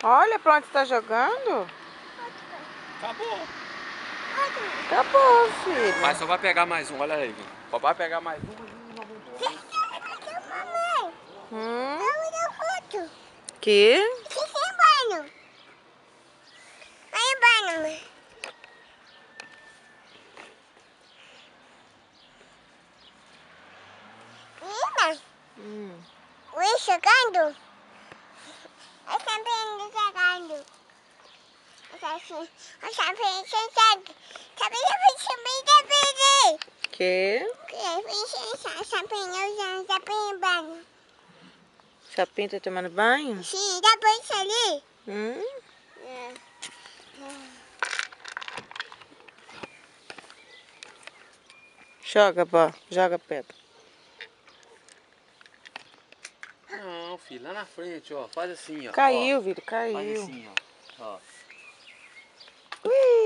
Olha pra onde você tá jogando. Acabou. Acabou, filho. Pai só vai pegar mais um, olha aí. Só vai pegar mais um e nós vamos embora. Hum? Que? Oi, chegando? Eu também chegando. Assim, eu também chegando. Também eu chamei da bebê. Que? Chapinha tá tomando banho? Sim, depois ali. Joga, pó. Joga pedra. Não, filho, lá na frente, ó. Faz assim, ó. Caiu, Ó. Vitor, Faz caiu. assim, ó. Ó. Ui!